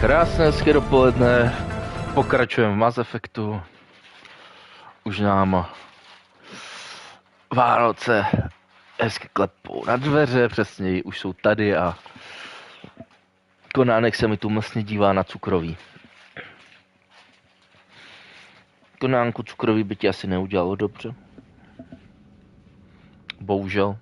Krásné hezké dopoledne, pokračujeme v Mass Effectu. Už nám Vánoce hezky klepou na dveře, přesněji už jsou tady a Konánek se mi tu mlsně dívá na cukroví. Konánku, cukroví by ti asi neudělalo dobře. Bohužel.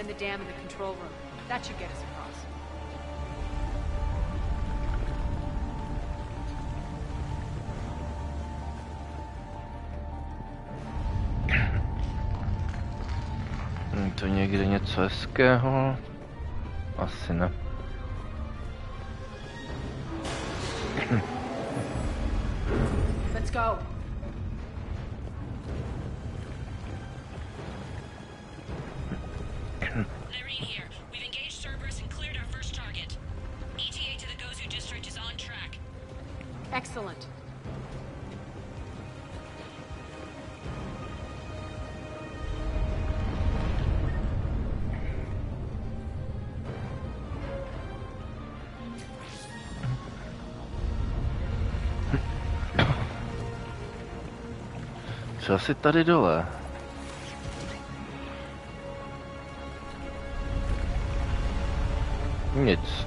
The dam in the control room. That should get us across. To někde něco hezkého? Asi ne. Let's go. Excellent. Co asi tady dole? Nic.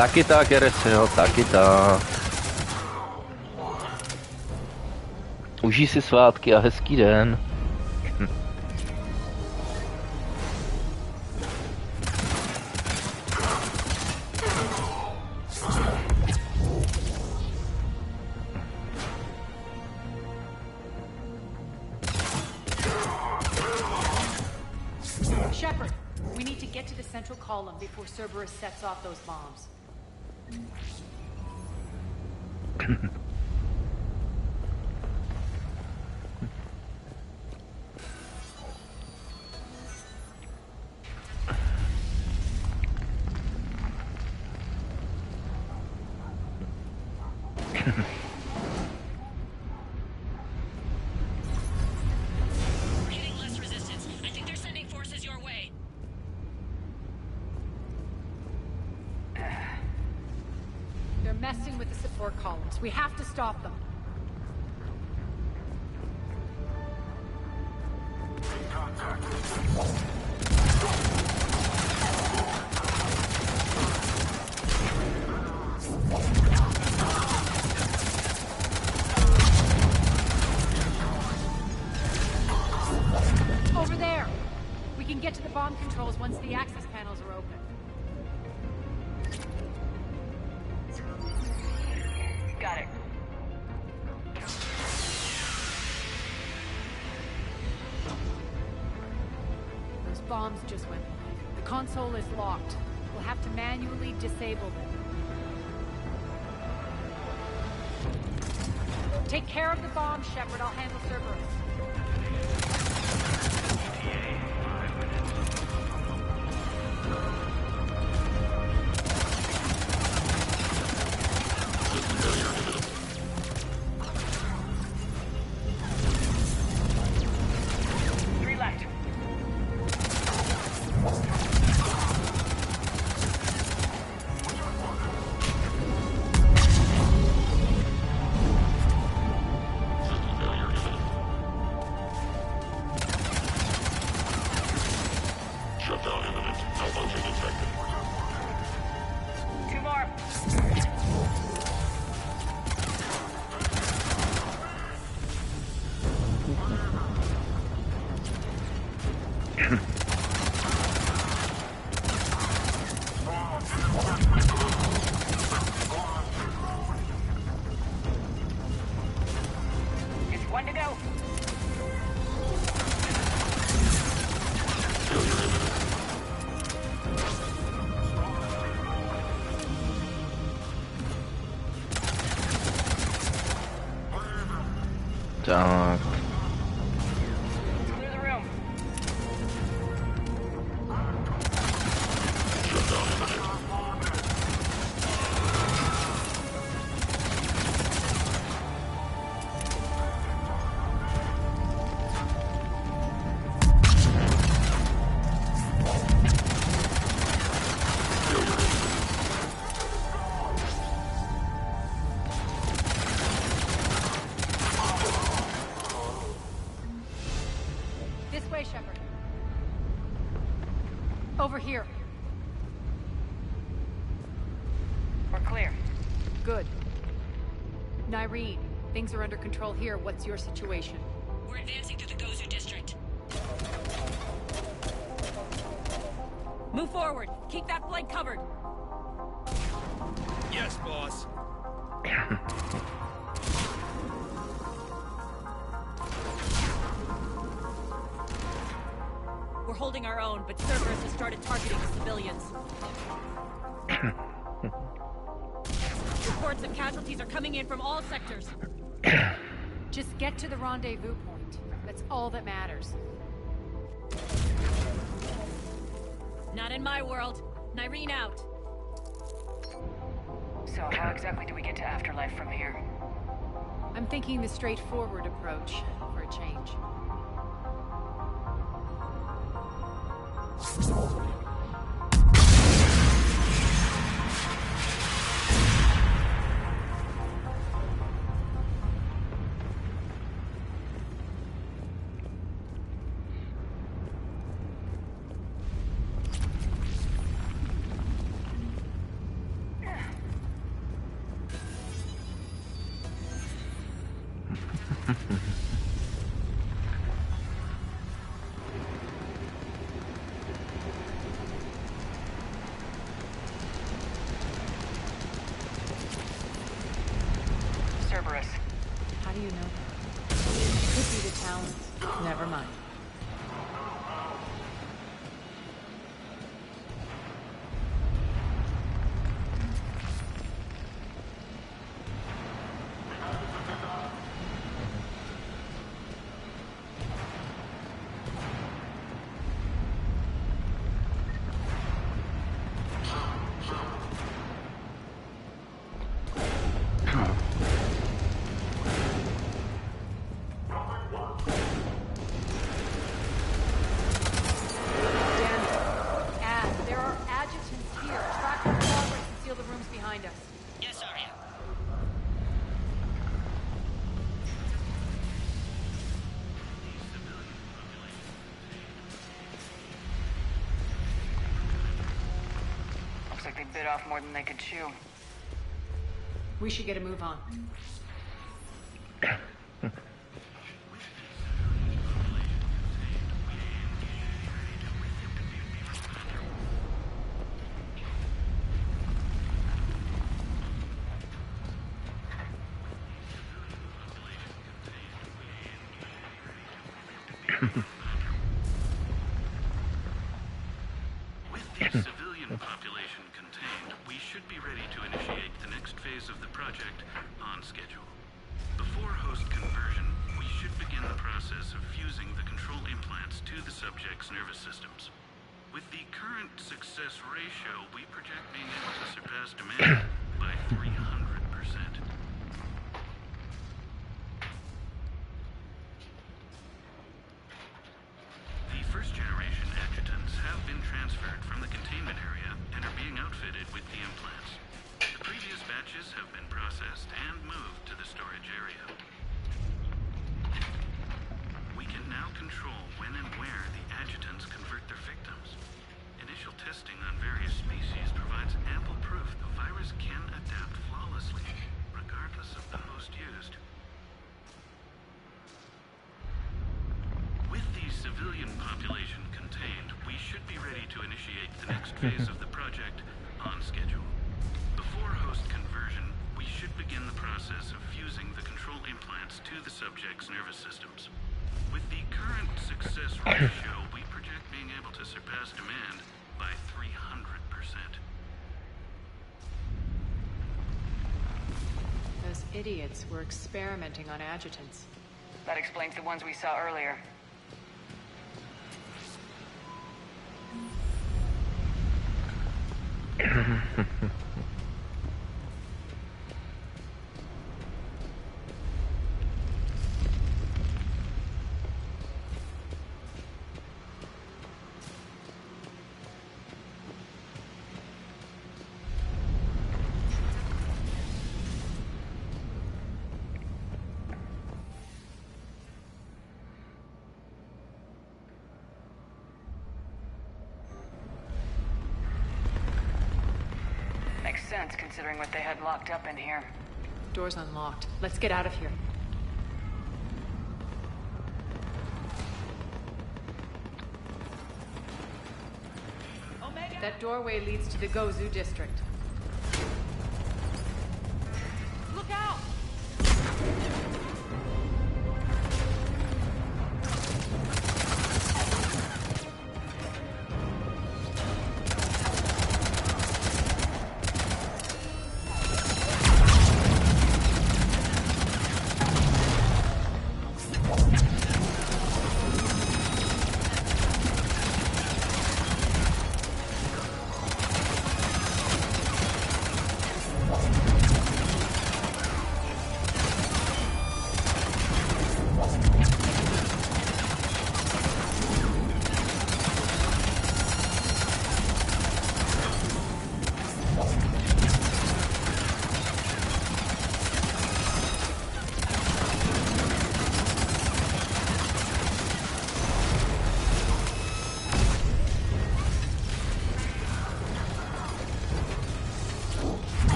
Taky tak, Eresio, taky tak. Užij si svátky a hezký den. Shepard, we need to get to the central column before Cerberus sets off those bombs. the support columns. We have to stop them. Over there! We can get to the bomb controls once the access panels are open. Got it. Those bombs just went live. The console is locked. We'll have to manually disable them. Take care of the bombs, Shepard. I'll handle Cerberus. Three left. Shutdown imminent. Malfunction detected. Two more. Just one to go. Failure imminent. Tak. Clear the room. Shutdown imminent. Failure imminent. This way, Shepard. Over here. We're clear. Good. Nyreen, things are under control here. What's your situation? We're advancing through the Gozu district. Move forward. Keep that flank covered. Yes, boss. We're holding our own, but Cerberus has started targeting the civilians. Reports of casualties are coming in from all sectors. Just get to the rendezvous point. That's all that matters. Not in my world. Nyreen out. So how exactly do we get to Afterlife from here? I'm thinking the straightforward approach for a change. Cerberus. How do you know that? Could be the Talons. Never mind. like they bit off more than they could chew. We should get a move on. With the civilian population contained, we should be ready to initiate the next phase of the project on schedule. Before host conversion, we should begin the process of fusing the control implants to the subject's nervous systems. With the current success ratio, we project being able to surpass demand by 300%. The first-generation adjutants have been transferred from the containment area and are being outfitted with the implants. The previous batches have been processed and moved to the storage area. We can now control when and where the adjutants convert their victims. Initial testing on various species provides ample proof the virus can adapt flawlessly, regardless of the host used. With the civilian population contained, we should be ready to initiate the next phase of the project on schedule. Before host conversion, we should begin the process of fusing the control implants to the subject's nervous systems. With the current success ratio, we project being able to surpass demand by 300%. Those idiots were experimenting on adjutants. That explains the ones we saw earlier. Makes sense considering what they had locked up in here. Door's unlocked. Let's get out of here. That doorway leads to the Gozu district. Look out!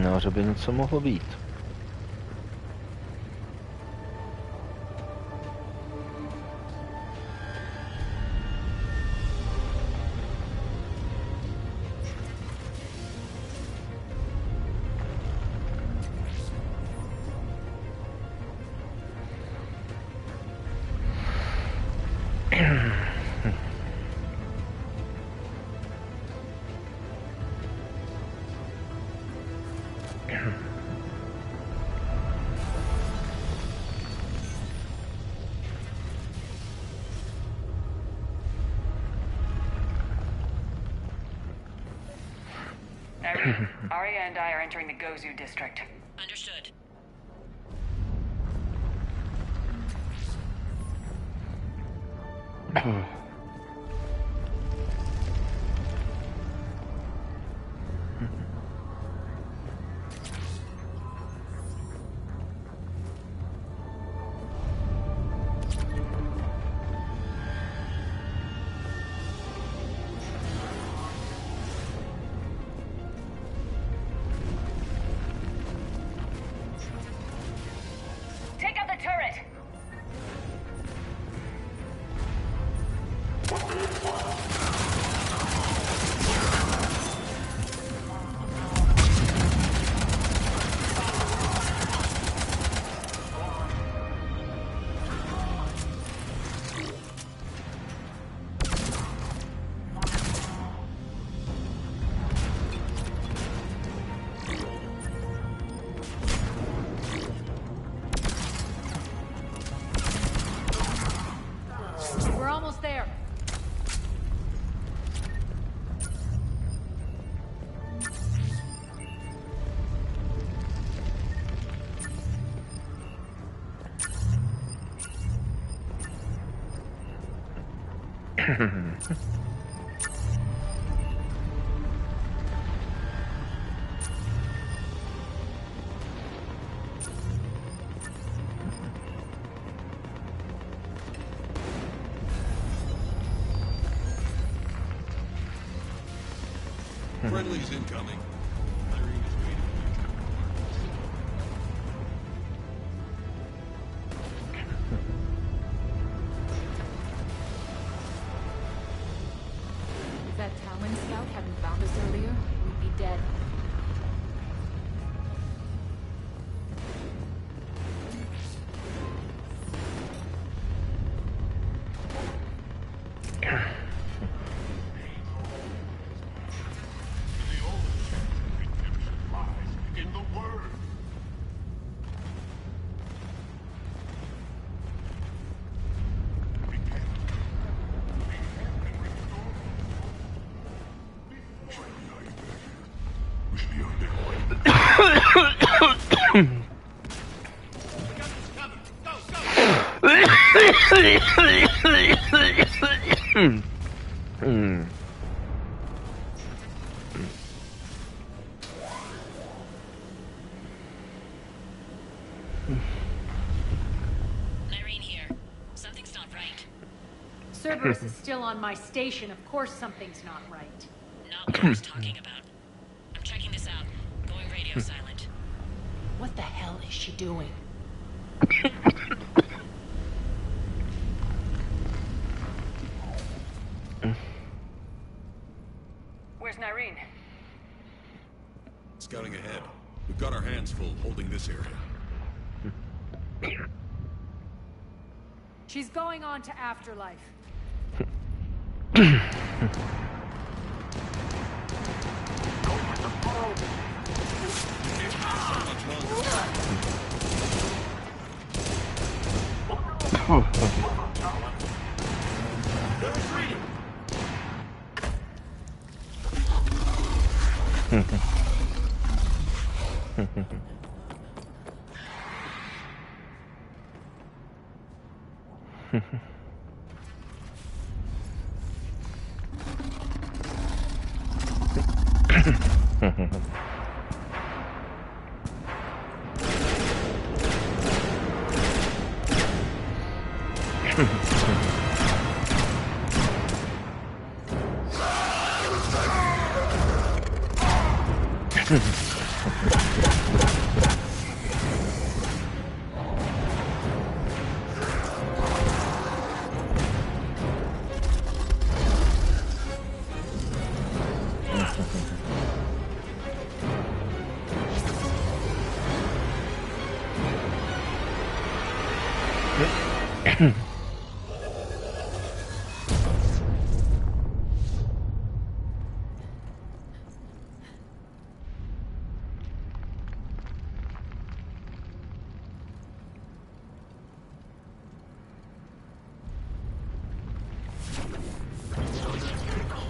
No, že by něco mohlo být. Irene, Arya and I are entering the Gozu district. Understood. Take out the turret! We're almost there. Friendly's incoming. Irene is waiting. If that Talon scout hadn't found us earlier, we'd be dead. The only redemption lies in the word. Repent. Repent and restore. We should be on their way. We got this covered. Go, go! Irene here. Something's not right. Cerberus is still on my station. Of course something's not right. Not what I was talking about. I'm checking this out. Going radio silent. What the hell is she doing? Where's Nyreen? Scouting ahead. We've got our hands full holding this area. She's going on to Afterlife.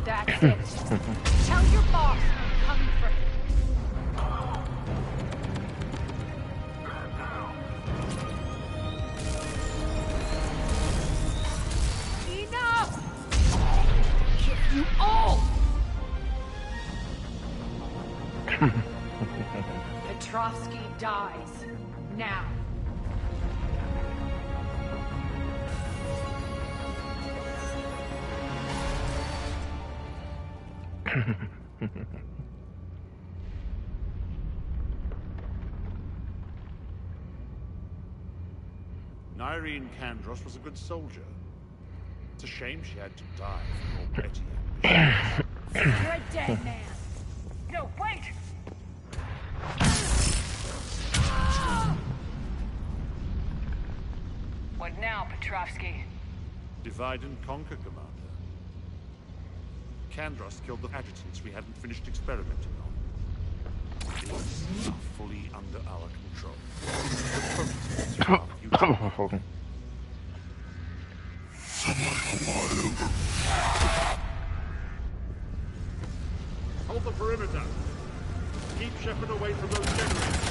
That's it. Tell your boss I'm coming for him. You all! Petrovsky dies. Now. Irene Kandros was a good soldier. It's a shame she had to die for your petty ambition. You're a dead man. No, wait! What now, Petrovsky? Divide and conquer, Commander. Kandros killed the adjutants we hadn't finished experimenting on. These are fully under our control. The prototypes are our future. Hold the perimeter. Keep Shepard away from those generators.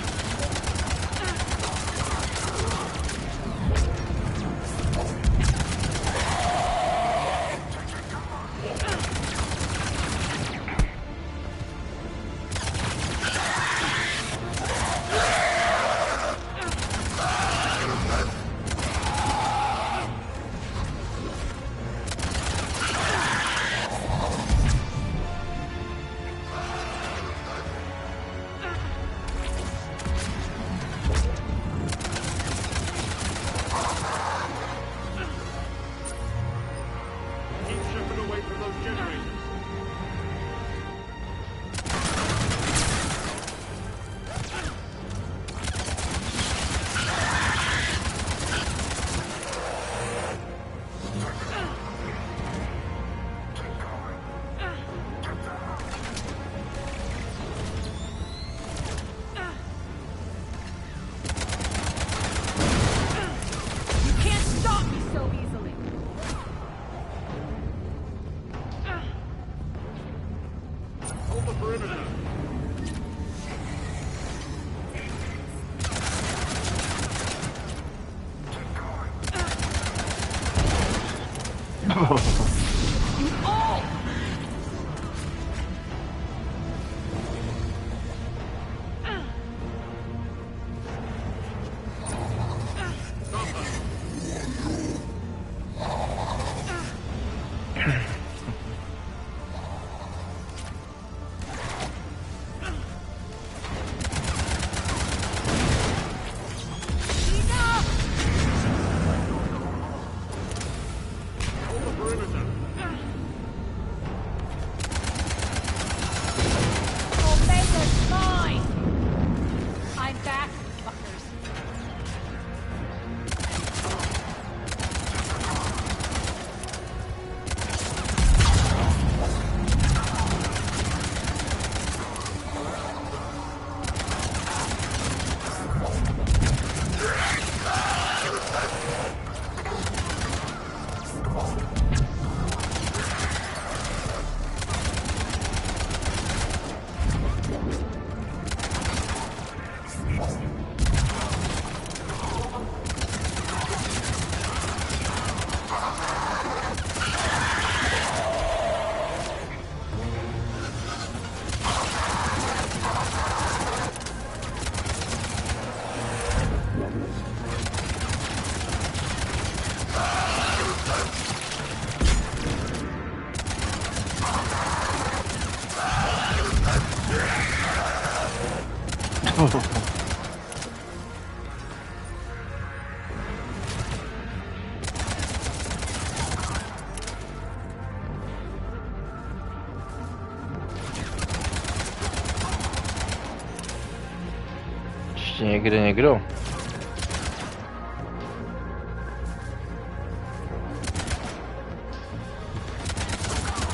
Ještě někde někdo.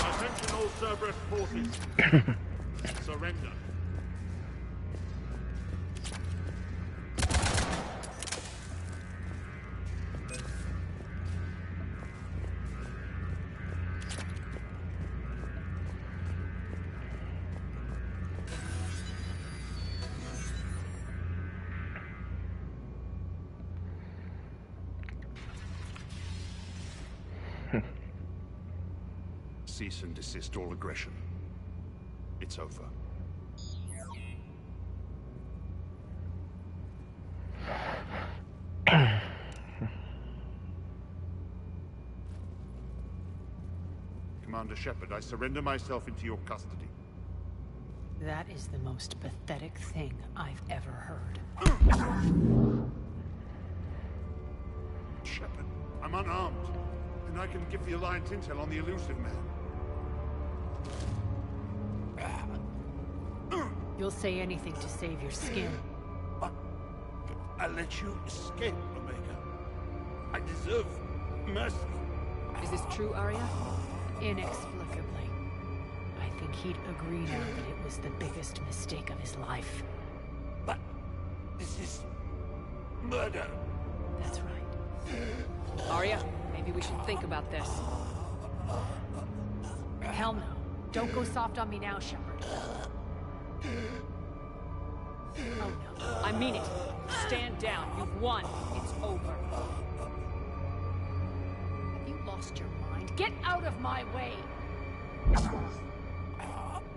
Attention all Cerberus forces. Surrender. cease and desist all aggression. It's over. Commander Shepard, I surrender myself into your custody. That is the most pathetic thing I've ever heard. Shepard, I'm unarmed, and I can give the Alliance intel on the elusive man. You'll say anything to save your skin. But I let you escape, Omega. I deserve mercy. Is this true, Arya? Inexplicably. I think he'd agree now that it was the biggest mistake of his life. But this is murder. That's right. Arya, maybe we should think about this. Hell no. Don't go soft on me now, Shepard. Oh no. I mean it. Stand down. You've won. It's over. Have you lost your mind? Get out of my way!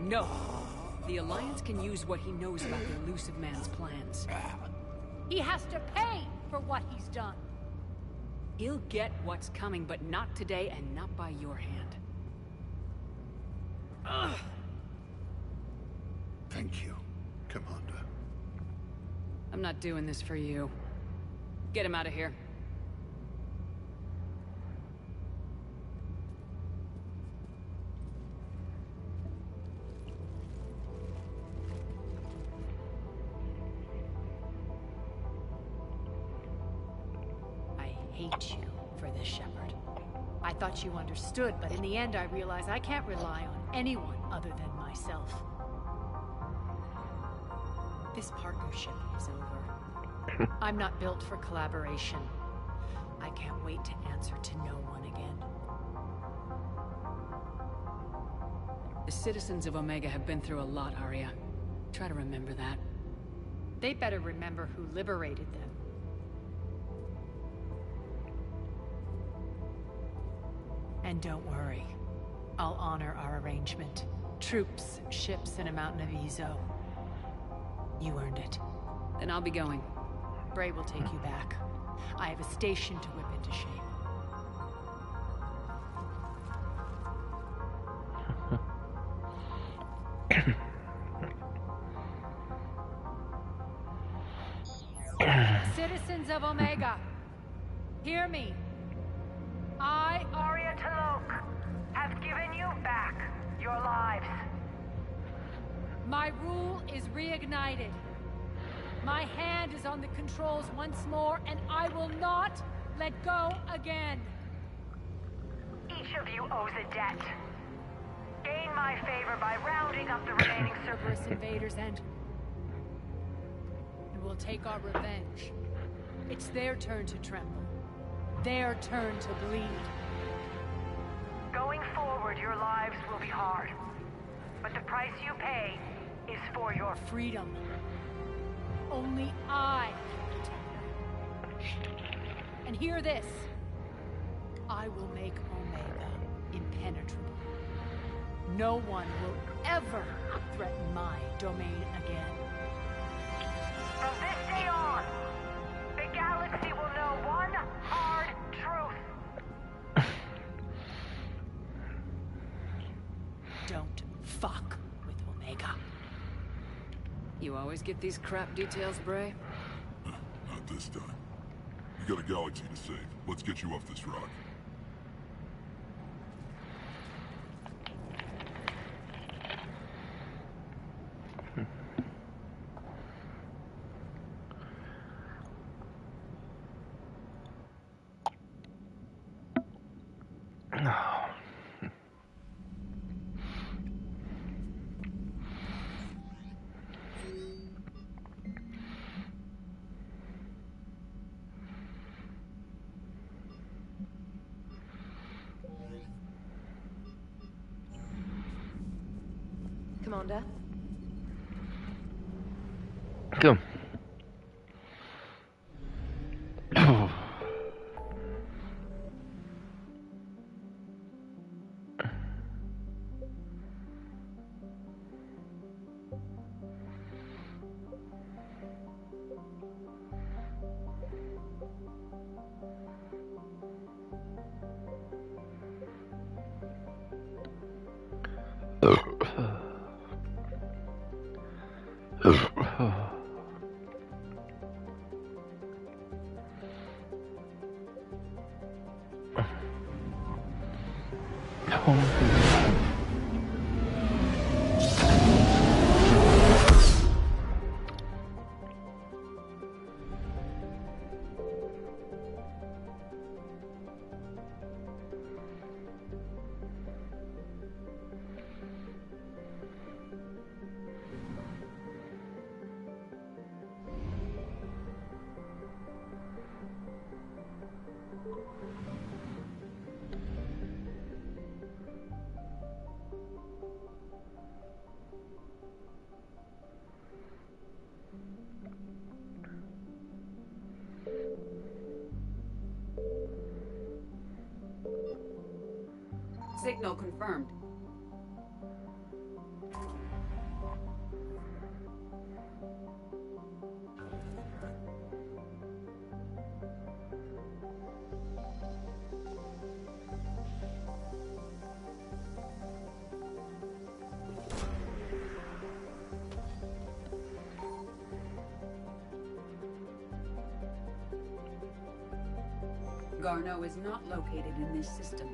No. The Alliance can use what he knows about the elusive man's plans. He has to pay for what he's done. He'll get what's coming, but not today and not by your hand. Ugh. Thank you, Commander. I'm not doing this for you. Get him out of here. I hate you for this, Shepard. I thought you understood, but in the end I realized I can't rely on anyone other than myself. This partnership is over. I'm not built for collaboration. I can't wait to answer to no one again. The citizens of Omega have been through a lot, Arya. Try to remember that. They better remember who liberated them. And don't worry. I'll honor our arrangement. Troops, ships, and a mountain of Ezo. You earned it. Then I'll be going. Bray will take you back. I have a station to whip into shape. Citizens of Omega, hear me. I, Arya Talok, have given you back your lives. my rule is reignited. My hand is on the controls once more, and I will not let go again. Each of you owes a debt. Gain my favor by rounding up the remaining Cerberus invaders, and we'll take our revenge. It's their turn to tremble. Their turn to bleed. Going forward, your lives will be hard. But the price you pay is for your Freedom. Only I can protect them. And hear this. I will make Omega impenetrable. No one will ever threaten my domain again. From this day on, the galaxy will know one hard truth. Don't fuck with Omega. You always get these crap details, Bray? Not this time. You got a galaxy to save. Let's get you off this rock. Commander? Come. Signal confirmed. Garneau is not located in this system.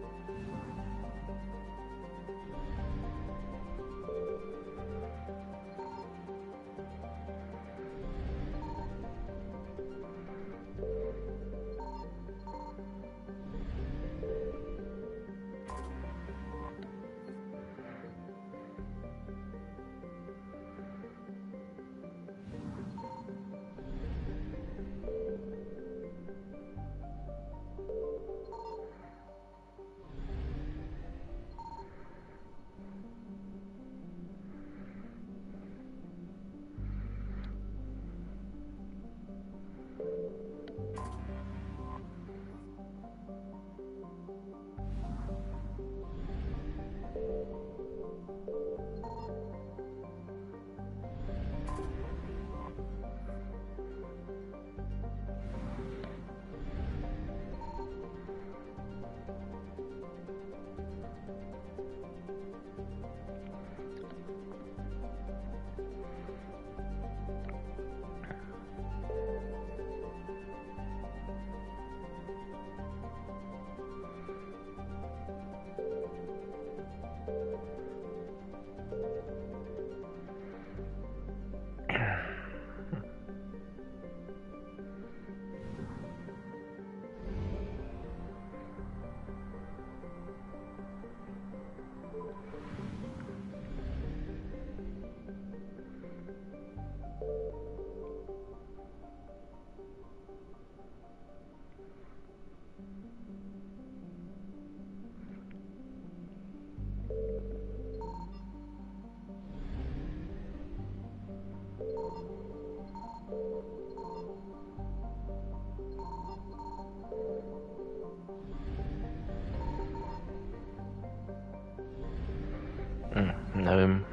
Nevím.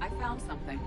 I found something.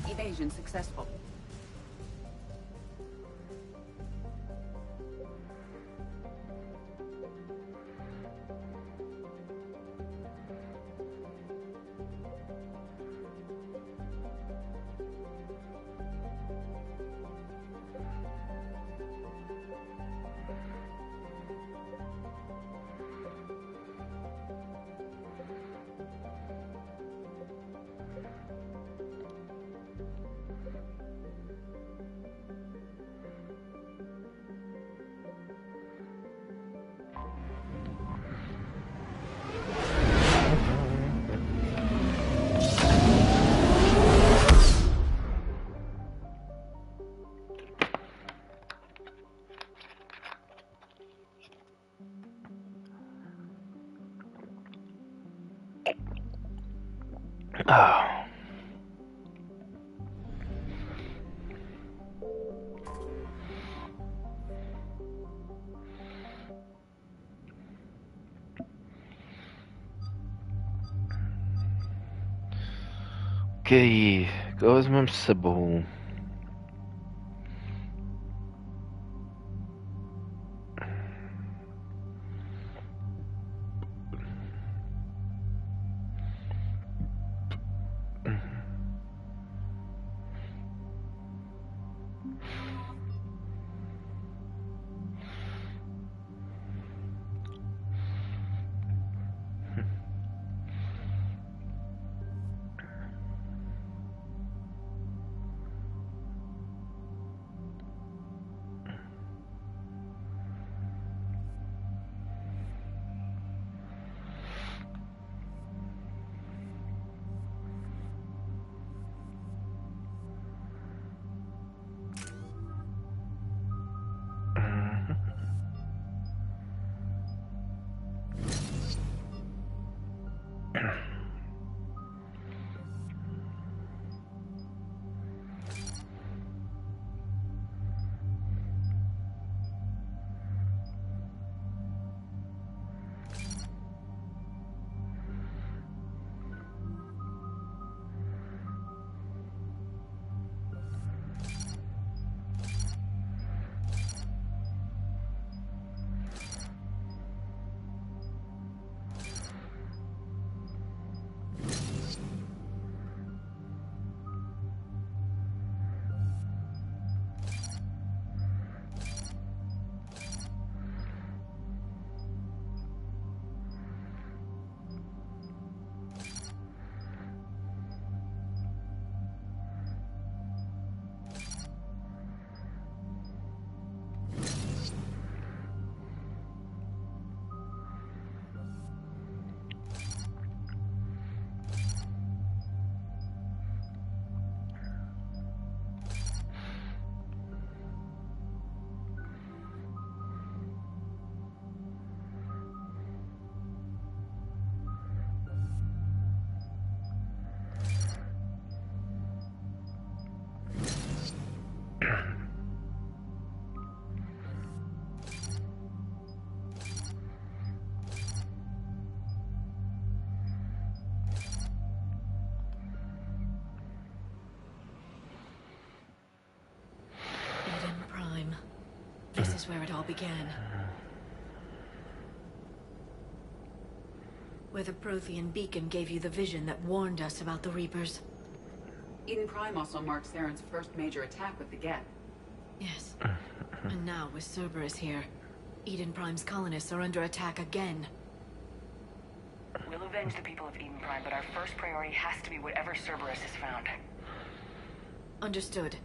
Evasion successful. Ah. Koho vezmeme s sebou? This is where it all began. Where the Prothean beacon gave you the vision that warned us about the Reapers. Eden Prime also marked Saren's first major attack with the Get. Yes. And now, with Cerberus here, Eden Prime's colonists are under attack again. We'll avenge the people of Eden Prime, but our first priority has to be whatever Cerberus has found. Understood.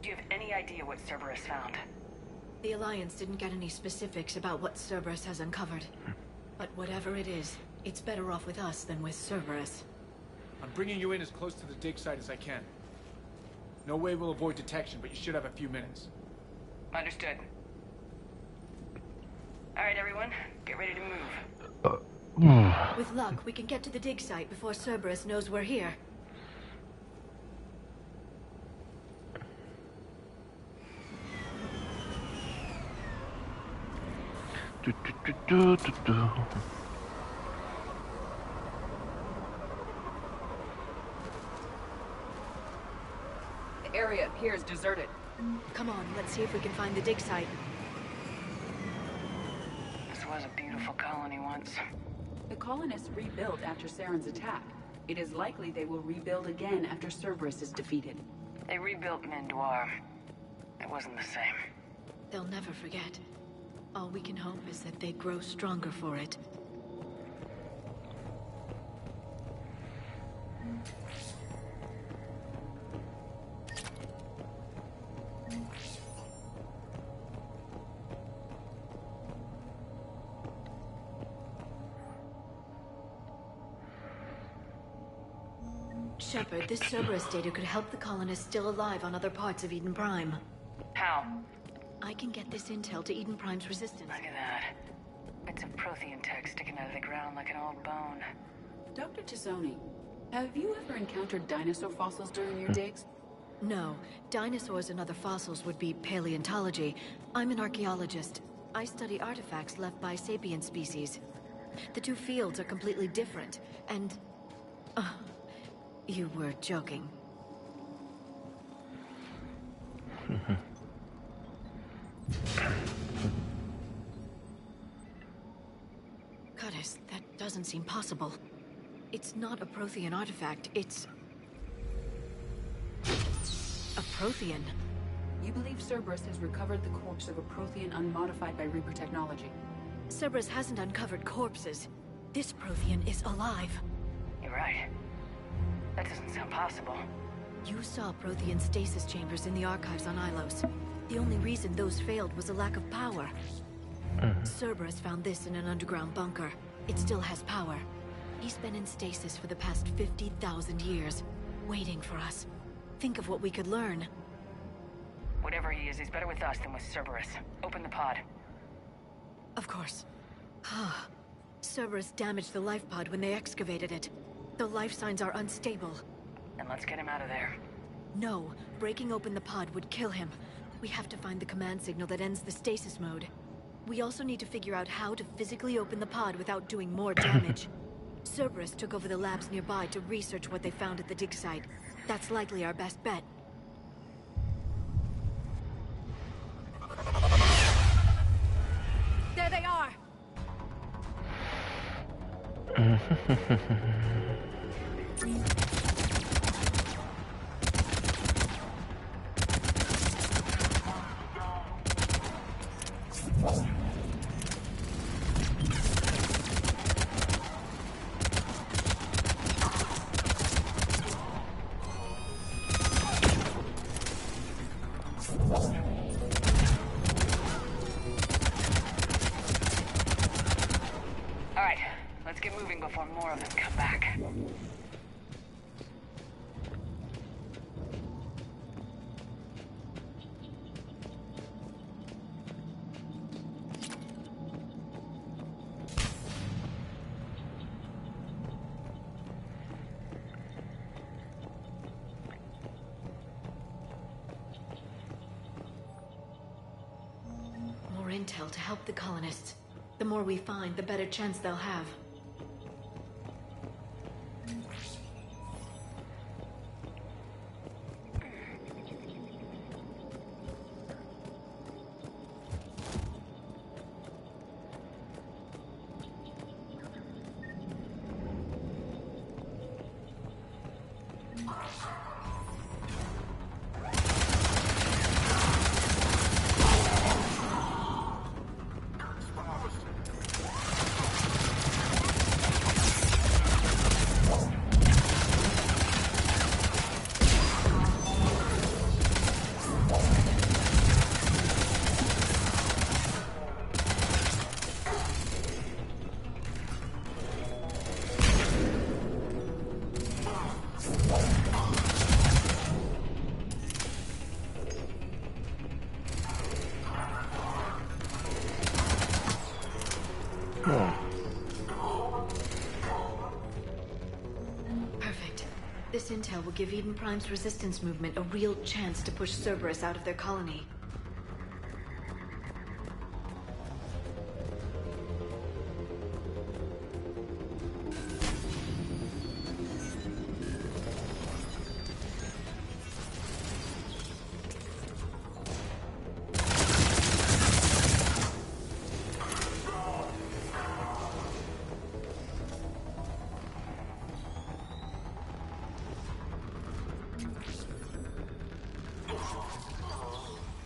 Do you have any idea what Cerberus found? The Alliance didn't get any specifics about what Cerberus has uncovered. But whatever it is, it's better off with us than with Cerberus. I'm bringing you in as close to the dig site as I can. No way we'll avoid detection, but you should have a few minutes. Understood. Alright, everyone. Get ready to move. With luck, we can get to the dig site before Cerberus knows we're here. The area appears deserted. Come on, let's see if we can find the dig site. This was a beautiful colony once. The colonists rebuilt after Saren's attack. It is likely they will rebuild again after Cerberus is defeated. They rebuilt Mandoir. It wasn't the same. They'll never forget. All we can hope is that they grow stronger for it. Shepard, this Cerberus data could help the colonists still alive on other parts of Eden Prime. How? I can get this intel to Eden Prime's resistance. Look at that. Bits of Prothean tech sticking out of the ground like an old bone. Dr. Tazzoni, Have you ever encountered dinosaur fossils during your digs? No. Dinosaurs and other fossils would be paleontology. I'm an archaeologist. I study artifacts left by sapient species. The two fields are completely different, and... you were joking. Curtis, that doesn't seem possible. It's not a Prothean artifact, it's... a Prothean. You believe Cerberus has recovered the corpse of a Prothean unmodified by Reaper technology? Cerberus hasn't uncovered corpses. This Prothean is alive. You're right. That doesn't sound possible. You saw Prothean stasis chambers in the archives on Ilos. The only reason those failed was a lack of power. Cerberus found this in an underground bunker. It still has power. He's been in stasis for the past 50,000 years, waiting for us. Think of what we could learn. Whatever he is, he's better with us than with Cerberus. Open the pod. Of course. Cerberus damaged the life pod when they excavated it. The life signs are unstable. Then let's get him out of there. No, breaking open the pod would kill him. We have to find the command signal that ends the stasis mode. We also need to figure out how to physically open the pod without doing more damage. Cerberus took over the labs nearby to research what they found at the dig site. That's likely our best bet. There they are! Alright, let's get moving before more of them come back. More intel to help the colonists. The more we find, the better chance they'll have. Perfect. This intel will give Eden Prime's resistance movement a real chance to push Cerberus out of their colony.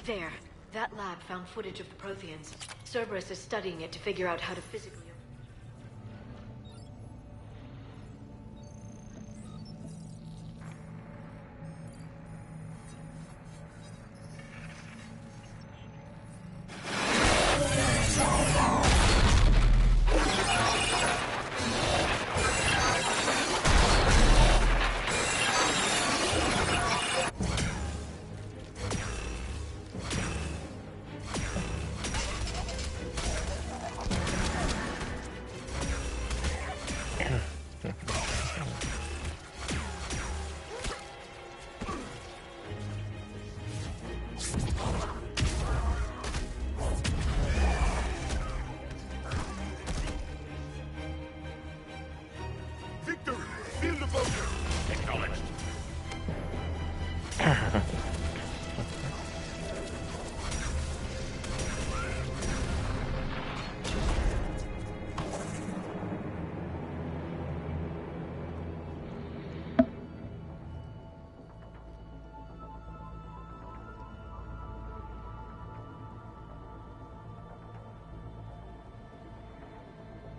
There. That lab found footage of the Protheans. Cerberus is studying it to figure out how to physically...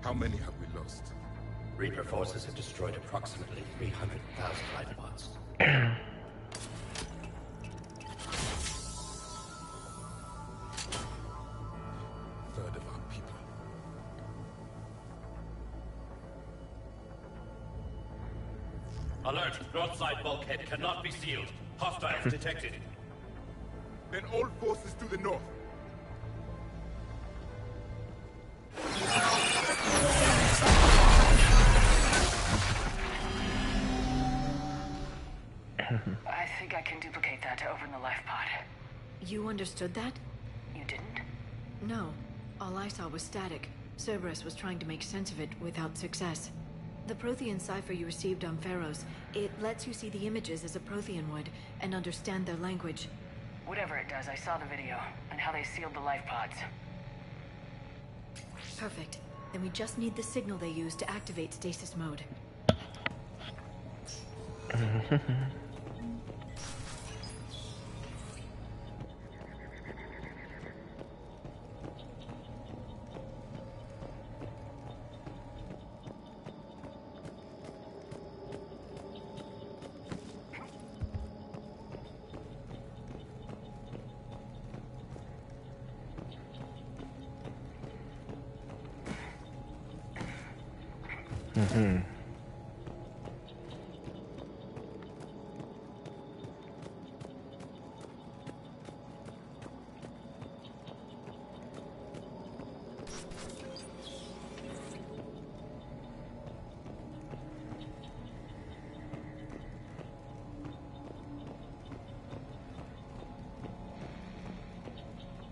How many have we lost? Reaper forces have destroyed approximately 300,000 life pods. Third of our people. Alert! North side bulkhead cannot be sealed. Hostiles detected. Then all forces to the north. I think I can duplicate that to open the life pod. You understood that? You didn't? No. All I saw was static. Cerberus was trying to make sense of it without success. The Prothean cipher you received on Pharaohs, it lets you see the images as a Prothean would, and understand their language. Whatever it does, I saw the video, and how they sealed the life pods. Perfect. Then we just need the signal they use to activate stasis mode.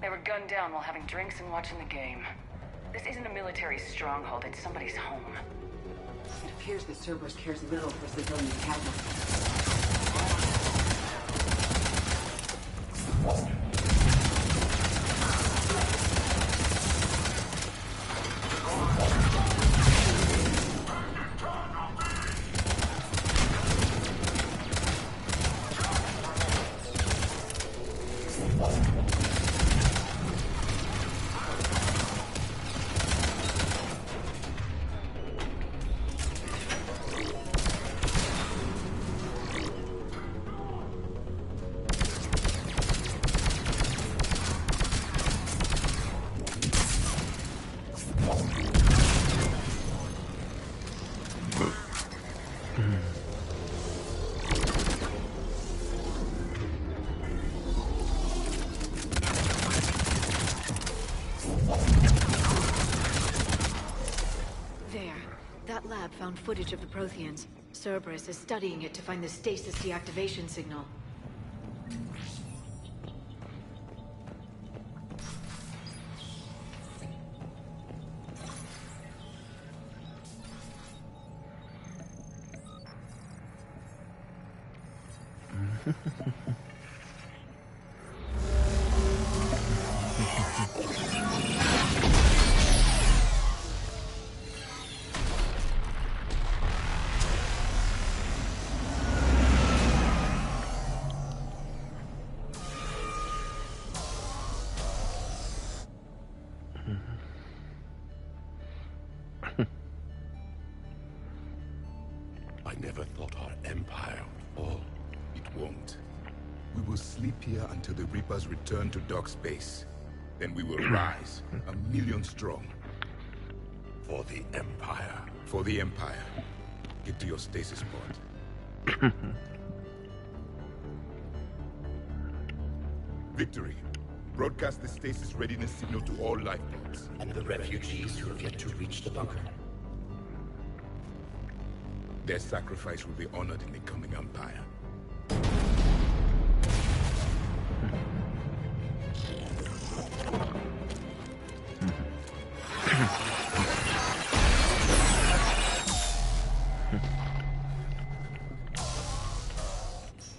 They were gunned down while having drinks and watching the game. This isn't a military stronghold, it's somebody's home. It appears that Cerberus cares little for civilian casualties. That lab found footage of the Protheans. Cerberus is studying it to find the stasis deactivation signal. I never thought our empire would fall. It won't. We will sleep here until the Reapers return to dark space. Then we will rise, 1,000,000 strong. For the Empire. For the Empire. Get to your stasis pod. Victory. Broadcast the stasis readiness signal to all life pods. And the refugees who have yet to reach the bunker. Their sacrifice will be honored in the coming Empire.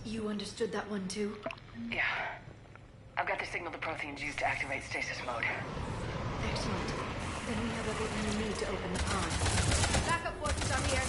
You understood that one too? Yeah. I've got the signal the Protheans use to activate stasis mode. Excellent. Then we have everything we need to open the pod. Backup forces are here.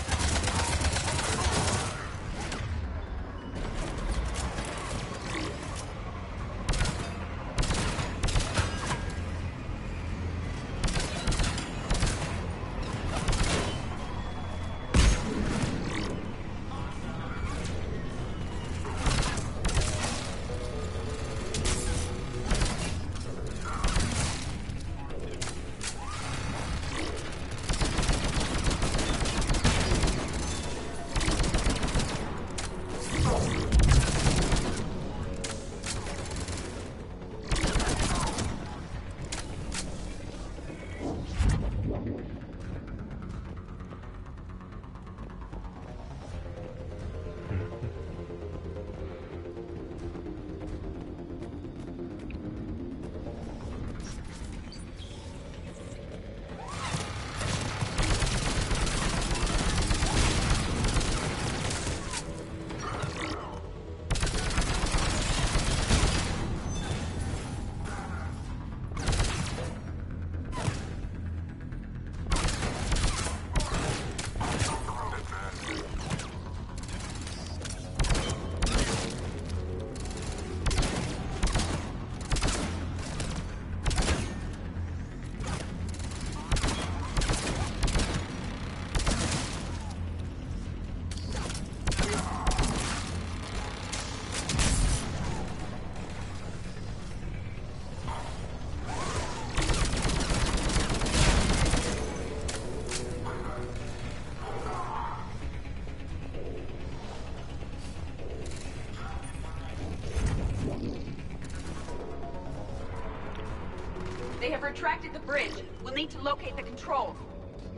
They have retracted the bridge. We'll need to locate the controls.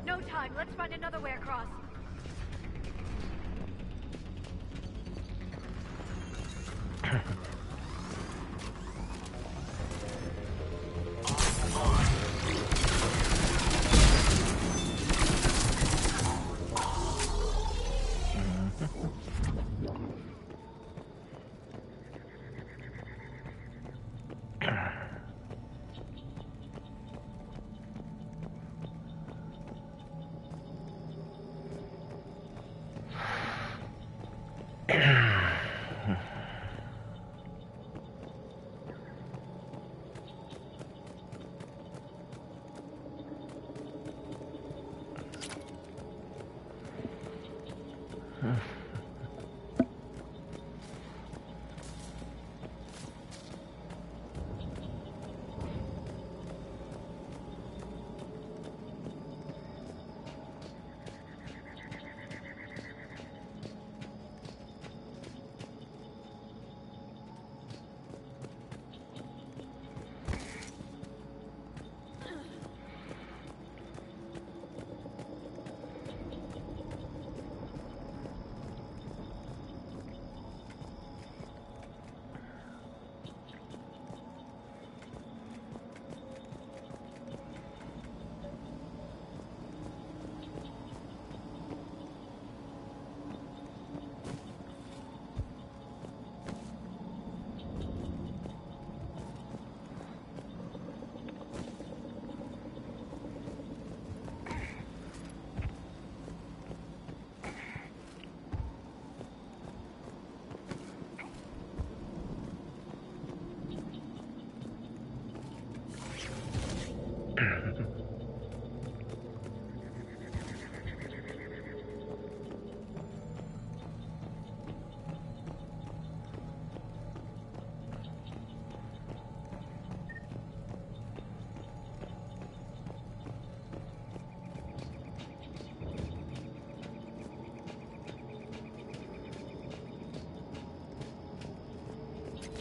No time. Let's find another way across.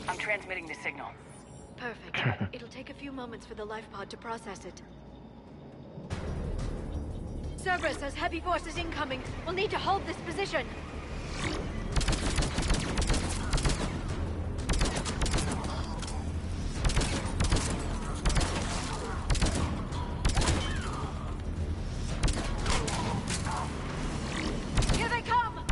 I'm transmitting the signal. Perfect. It'll take a few moments for the life pod to process it. Cerberus has heavy forces incoming. We'll need to hold this position. Here they come!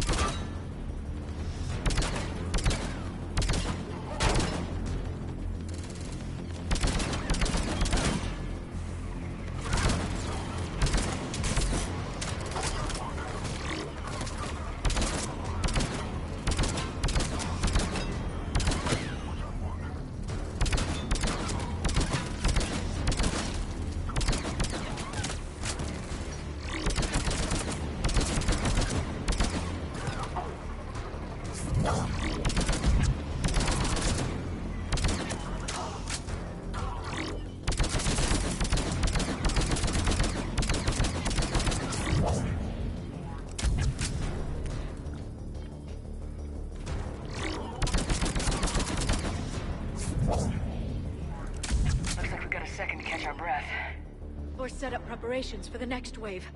Or set up preparations for the next wave.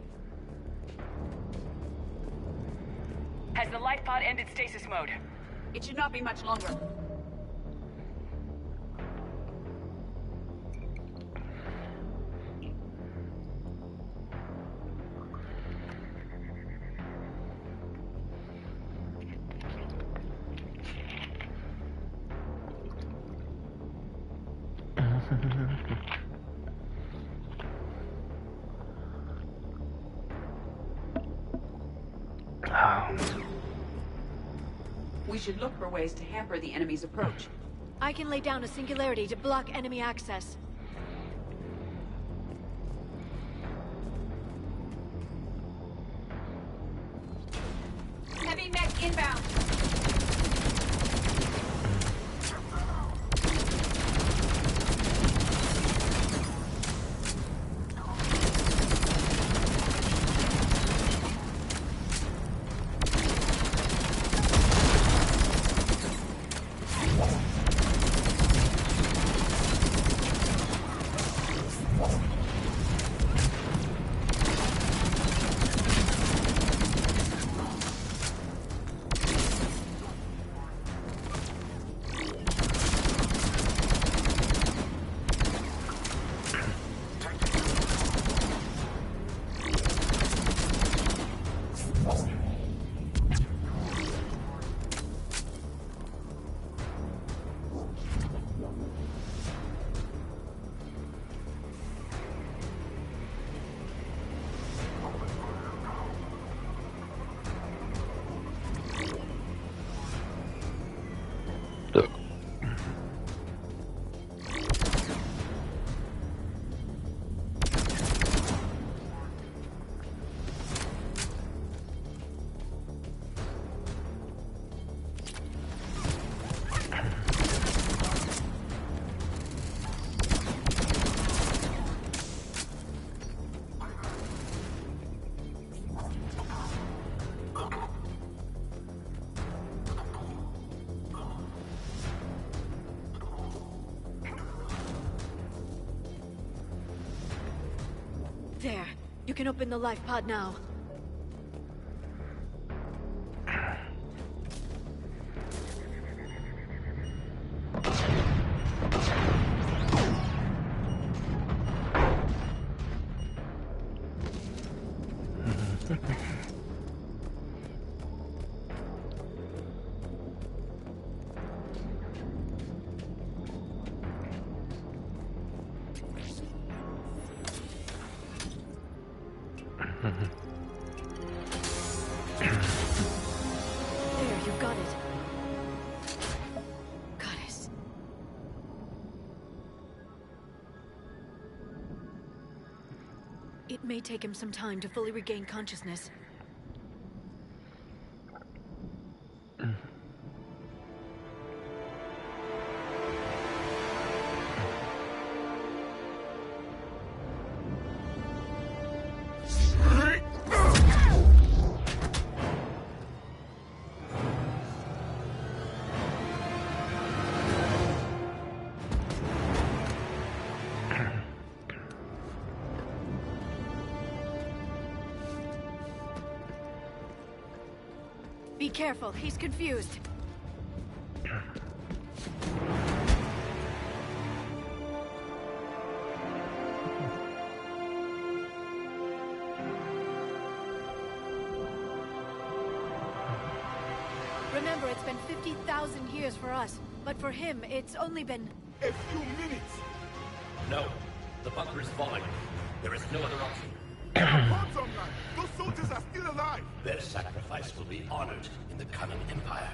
Has the life pod ended stasis mode? It should not be much longer. We should look for ways to hamper the enemy's approach. I can lay down a singularity to block enemy access. Heavy mech inbound! There. You can open the life pod now. There, you've got it. Goddess. It may take him some time to fully regain consciousness. Be careful, he's confused. Remember, it's been 50,000 years for us, but for him, it's only been... A few minutes! No, the bunker is falling. There is no other option. Bombs online! Those soldiers are still alive! Their sacrifice will be honored in the coming Empire.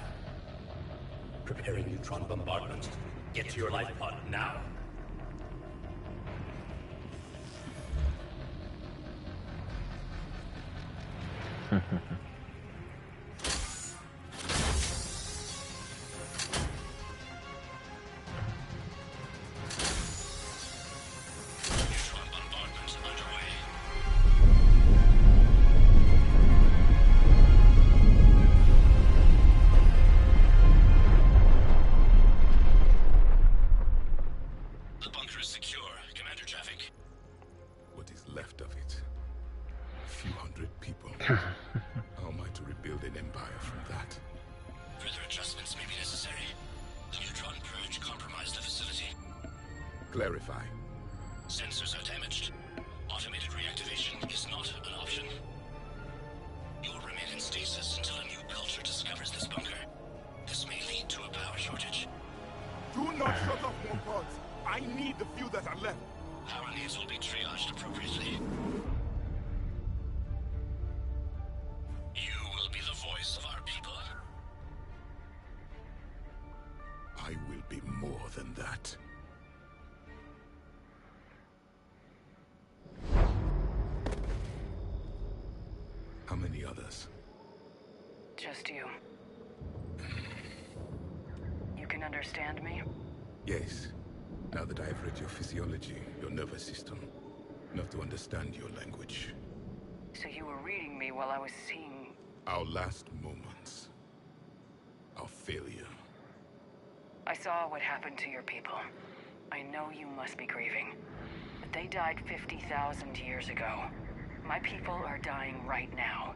Preparing neutron bombardment. Get to your life pod now. Clarify. Sensors are damaged. Automated reactivation is not an option. You will remain in stasis until a new culture discovers this bunker. This may lead to a power shortage. Do not shut off more pods. I need the few that are left. Power needs will be triaged appropriately. You will be the voice of our people. I will be more than that. How many others? Just you. You can understand me? Yes. Now that I have read your physiology, your nervous system, enough to understand your language. So you were reading me while I was seeing... Our last moments. Our failure. I saw what happened to your people. I know you must be grieving. But they died 50,000 years ago. My people are dying right now.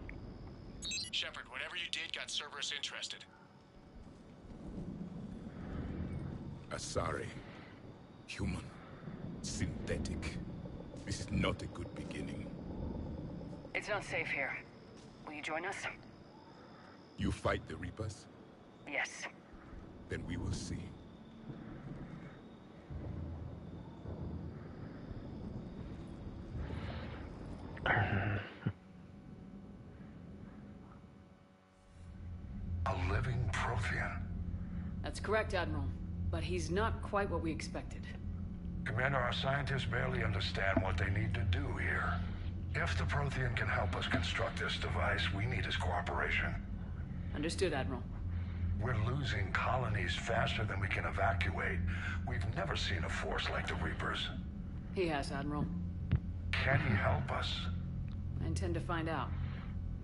Shepard, whatever you did got Cerberus interested. Asari. Human. Synthetic. This is not a good beginning. It's not safe here. Will you join us? You fight the Reapers? Yes. Then we will see. A living Prothean. That's correct, Admiral. But he's not quite what we expected. Commander, our scientists barely understand what they need to do here. If the Prothean can help us construct this device, we need his cooperation. Understood, Admiral. We're losing colonies faster than we can evacuate. We've never seen a force like the Reapers. He has, Admiral. Can he help us? I intend to find out.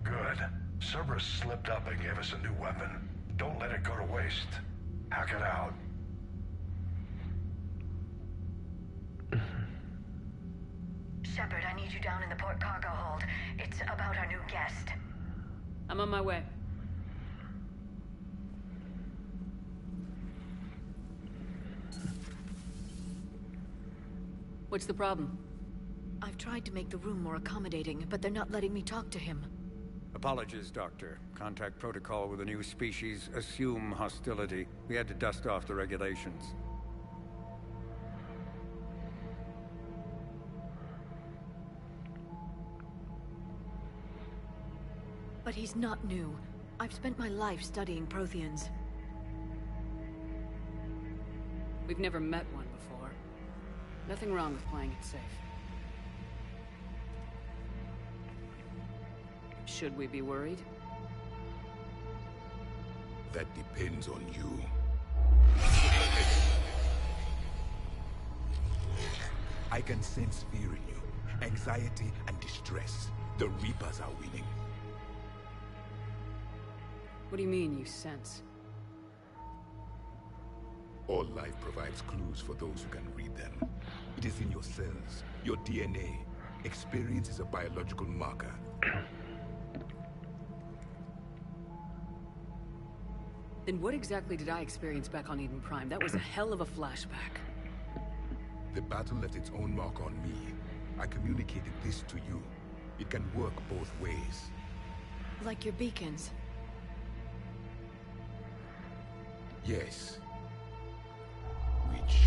Good. Cerberus slipped up and gave us a new weapon. Don't let it go to waste. Hack it out. Shepard, I need you down in the port cargo hold. It's about our new guest. I'm on my way. What's the problem? I've tried to make the room more accommodating, but they're not letting me talk to him. Apologies, Doctor. Contact protocol with a new species. Assume hostility. We had to dust off the regulations. But he's not new. I've spent my life studying Protheans. We've never met one before. Nothing wrong with playing it safe. Should we be worried? That depends on you. I can sense fear in you, anxiety and distress. The Reapers are winning. What do you mean, you sense? All life provides clues for those who can read them. It is in your cells, your DNA. Experience is a biological marker. Then what exactly did I experience back on Eden Prime? That was a hell of a flashback. The battle left its own mark on me. I communicated this to you. It can work both ways. Like your beacons. Yes. Which...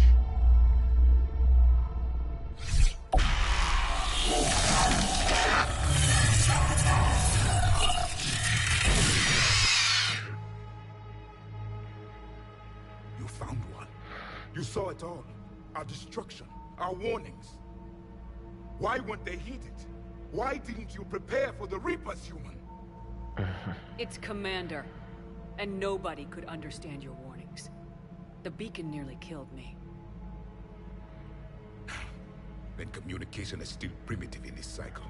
You found one. You saw it all. Our destruction, our warnings. Why weren't they heeded? Why didn't you prepare for the Reapers, human? It's Commander. And nobody could understand your warnings. The beacon nearly killed me. Then communication is still primitive in this cycle.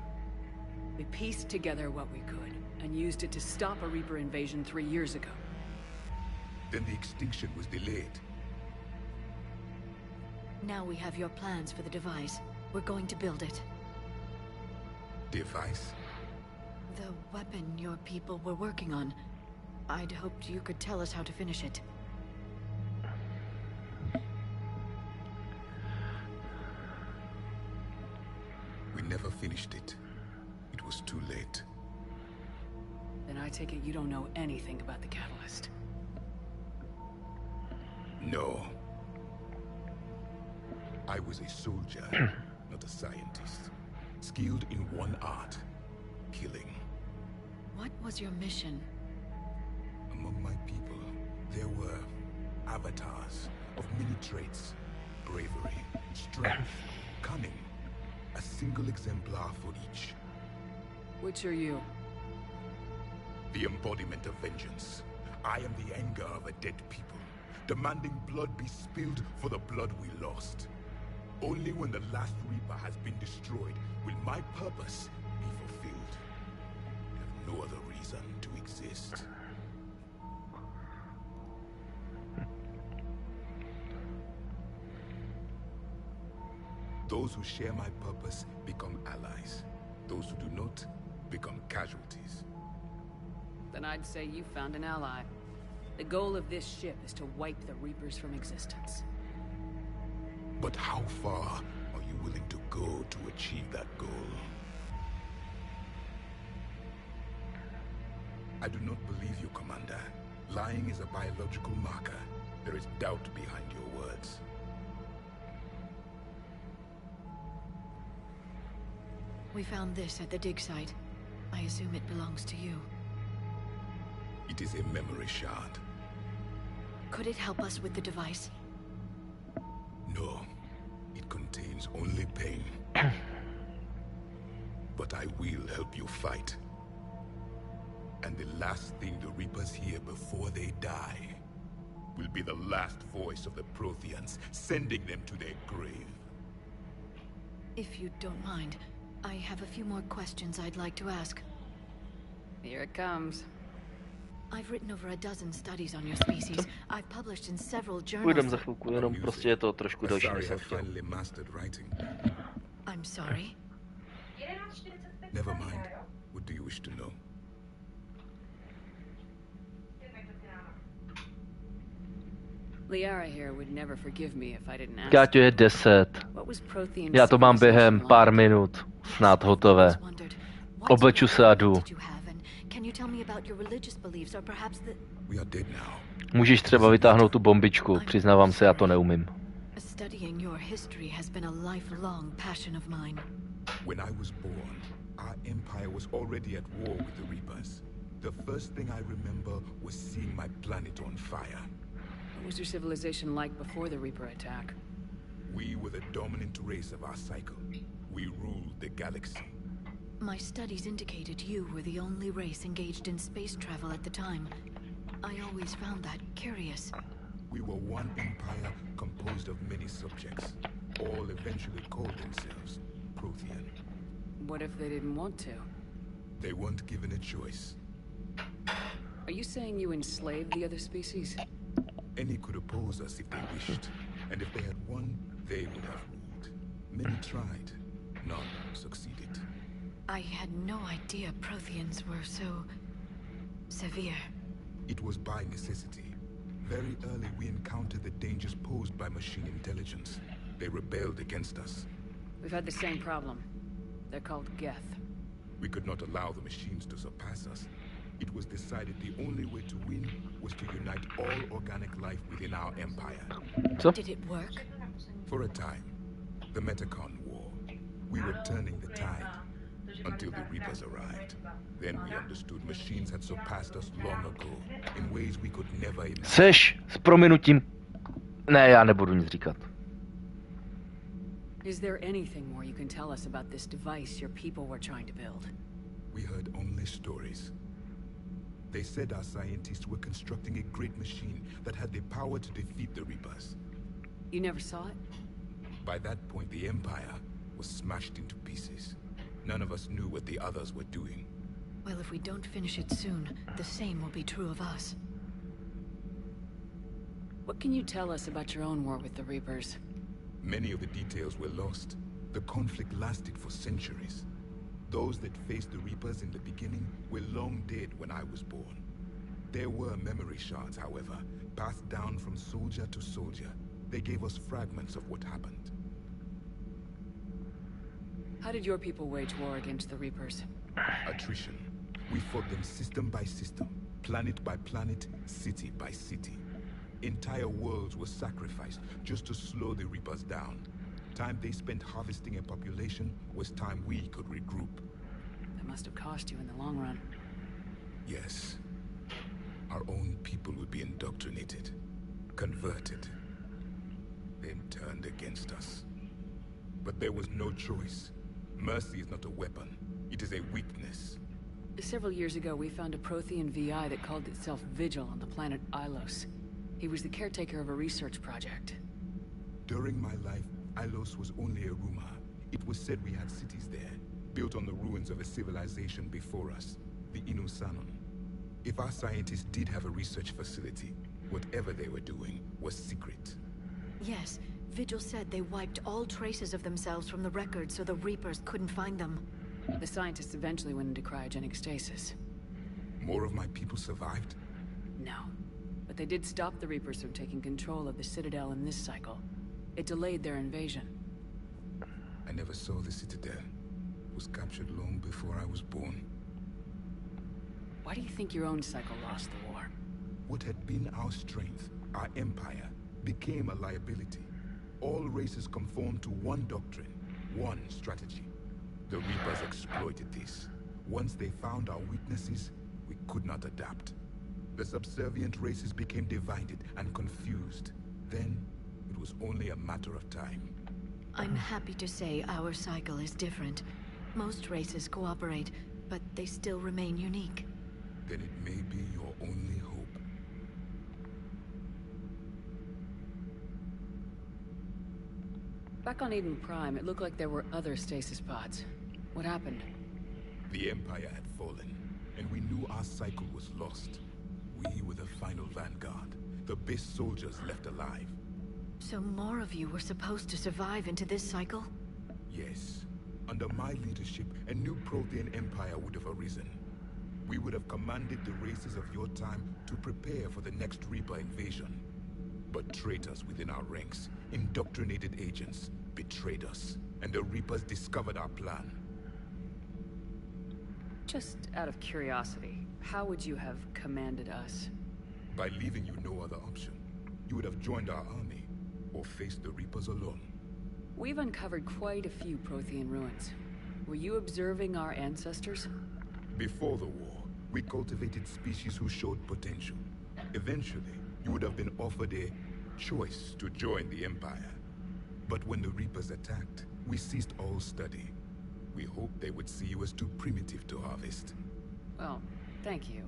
We pieced together what we could, and used it to stop a Reaper invasion 3 years ago. Then the extinction was delayed. Now we have your plans for the device. We're going to build it. Device? The weapon your people were working on. I'd hoped you could tell us how to finish it. We never finished it. It was too late. Then I take it you don't know anything about the catalyst. No. I was a soldier, not a scientist. Skilled in one art, killing. What was your mission? Among my people, there were avatars of many traits. Bravery, strength, cunning. A single exemplar for each. Which are you? The embodiment of vengeance. I am the anger of a dead people, demanding blood be spilled for the blood we lost. Only when the last Reaper has been destroyed will my purpose be fulfilled. I have no other reason to exist. Those who share my purpose become allies. Those who do not become casualties. Then I'd say you found an ally. The goal of this ship is to wipe the Reapers from existence. But how far are you willing to go to achieve that goal? I do not believe you, Commander. Lying is a biological marker. There is doubt behind your words. We found this at the dig site. I assume it belongs to you. It is a memory shard. Could it help us with the device? No. It contains only pain. But I will help you fight. And the last thing the Reapers hear before they die will be the last voice of the Protheans, sending them to their grave. If you don't mind, I have a few more questions I'd like to ask. Here it comes. I've written over a dozen studies on your species. I've published in several journals. Půjdem za chvilku, jenom prostě je to trošku delší, než jsem chtěl. I'm sorry. Never mind. What do you wish to know? Liara here would never forgive me if I didn't ask. Káťo je 10. What was Prothean Já to mám během civilization pár like? minut. Snad hotové. Obleču se a jdu. Can you tell me about your religious beliefs or perhaps the... We are dead now. Můžeš třeba vytáhnout tu bombičku. Přiznávám se, já to neumím. Studying your history has been a lifelong passion of mine. When I was born, our empire was already at war with the Reapers. The first thing I remember was seeing my planet on fire. What was your civilization like before the Reaper attack? We were the dominant race of our cycle. We ruled the galaxy. My studies indicated you were the only race engaged in space travel at the time. I always found that curious. We were one empire composed of many subjects. All eventually called themselves Prothean. What if they didn't want to? They weren't given a choice. Are you saying you enslaved the other species? Any could oppose us if they wished. And if they had won, they would have ruled. Many tried. None succeeded. I had no idea Protheans were so... severe. It was by necessity. Very early we encountered the dangers posed by machine intelligence. They rebelled against us. We've had the same problem. They're called Geth. We could not allow the machines to surpass us. It was decided the only way to win was to unite all organic life within our empire. So? Did it work? For a time. The Metacon War. We were turning the tide. Until the Reapers arrived. Then we understood machines had surpassed us long ago. In ways we could never imagine. Seš s prominutím... Ne, já nebudu nic říkat. Is there anything more you can tell us about this device your people were trying to build? We heard only stories. They said our scientists were constructing a great machine that had the power to defeat the Reapers. You never saw it? By that point, the Empire was smashed into pieces. None of us knew what the others were doing. Well, if we don't finish it soon, the same will be true of us. What can you tell us about your own war with the Reapers? Many of the details were lost. The conflict lasted for centuries. Those that faced the Reapers in the beginning were long dead when I was born. There were memory shards, however, passed down from soldier to soldier. They gave us fragments of what happened. How did your people wage war against the Reapers? Attrition. We fought them system by system, planet by planet, city by city. Entire worlds were sacrificed just to slow the Reapers down. Time they spent harvesting a population was time we could regroup. That must have cost you in the long run. Yes. Our own people would be indoctrinated, converted, then turned against us. But there was no choice. Mercy is not a weapon. It is a weakness. Several years ago, we found a Prothean VI that called itself Vigil on the planet Ilos. He was the caretaker of a research project. During my life, Ilos was only a rumor. It was said we had cities there, built on the ruins of a civilization before us, the Inusanon. If our scientists did have a research facility, whatever they were doing was secret. Yes, Vigil said they wiped all traces of themselves from the records so the Reapers couldn't find them. The scientists eventually went into cryogenic stasis. More of my people survived? No. But they did stop the Reapers from taking control of the Citadel in this cycle. It delayed their invasion. I never saw the Citadel. It was captured long before I was born. Why do you think your own cycle lost the war? What had been our strength, our empire, became a liability. All races conformed to one doctrine, one strategy. The Reapers exploited this. Once they found our weaknesses, we could not adapt. The subservient races became divided and confused. Then, it was only a matter of time. I'm happy to say our cycle is different. Most races cooperate, but they still remain unique. Then it may be your only hope. Back on Eden Prime, it looked like there were other stasis pods. What happened? The Empire had fallen, and we knew our cycle was lost. We were the final vanguard, the best soldiers left alive. So more of you were supposed to survive into this cycle? Yes. Under my leadership, a new Prothean empire would have arisen. We would have commanded the races of your time to prepare for the next Reaper invasion. But traitors within our ranks, indoctrinated agents, betrayed us, and the Reapers discovered our plan. Just out of curiosity, how would you have commanded us? By leaving you no other option. You would have joined our army, or faced the Reapers alone. We've uncovered quite a few Prothean ruins. Were you observing our ancestors? Before the war, we cultivated species who showed potential. Eventually, you would have been offered a choice to join the Empire. But when the Reapers attacked, we ceased all study. We hoped they would see you as too primitive to harvest. Well, thank you,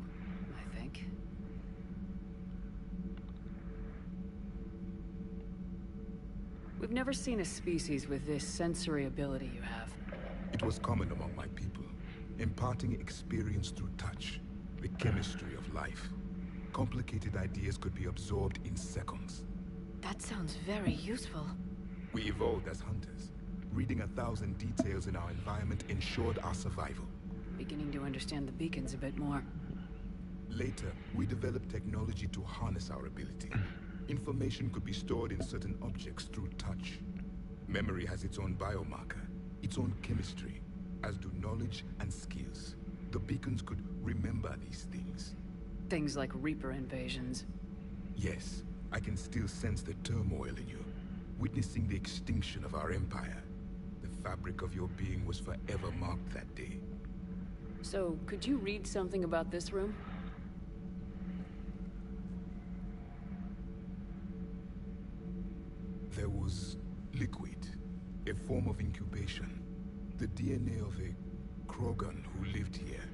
I think. We've never seen a species with this sensory ability you have. It was common among my people, imparting experience through touch, the chemistry of life. Complicated ideas could be absorbed in seconds. That sounds very useful. We evolved as hunters. Reading 1,000 details in our environment ensured our survival. Beginning to understand the beacons a bit more. Later, we developed technology to harness our ability. Information could be stored in certain objects through touch. Memory has its own biomarker, its own chemistry, as do knowledge and skills. The beacons could remember these things. Things like Reaper invasions. Yes, I can still sense the turmoil in you, witnessing the extinction of our empire. The fabric of your being was forever marked that day. So, could you read something about this room? There was liquid, a form of incubation. The DNA of a Krogan who lived here.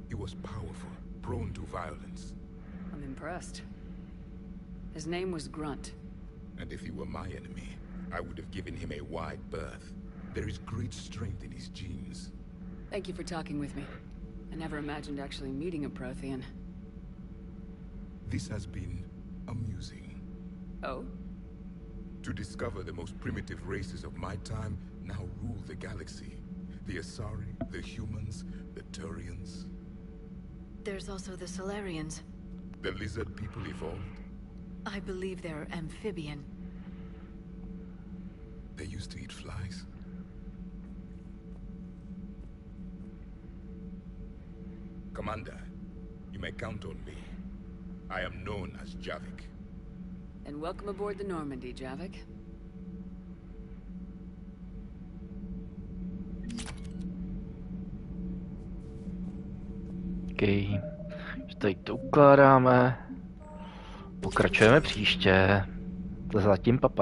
He was powerful, prone to violence. I'm impressed. His name was Grunt. And if he were my enemy, I would have given him a wide berth. There is great strength in his genes. Thank you for talking with me. I never imagined actually meeting a Prothean. This has been amusing. Oh? To discover the most primitive races of my time now rule the galaxy. The Asari, the humans, the Turians. There's also the Solarians. The lizard people evolved? I believe they're amphibian. They used to eat flies. Commander, you may count on me. I am known as Javik. And welcome aboard the Normandy, Javik. OK. Teď to ukládáme. Pokračujeme příště. Zatím papa.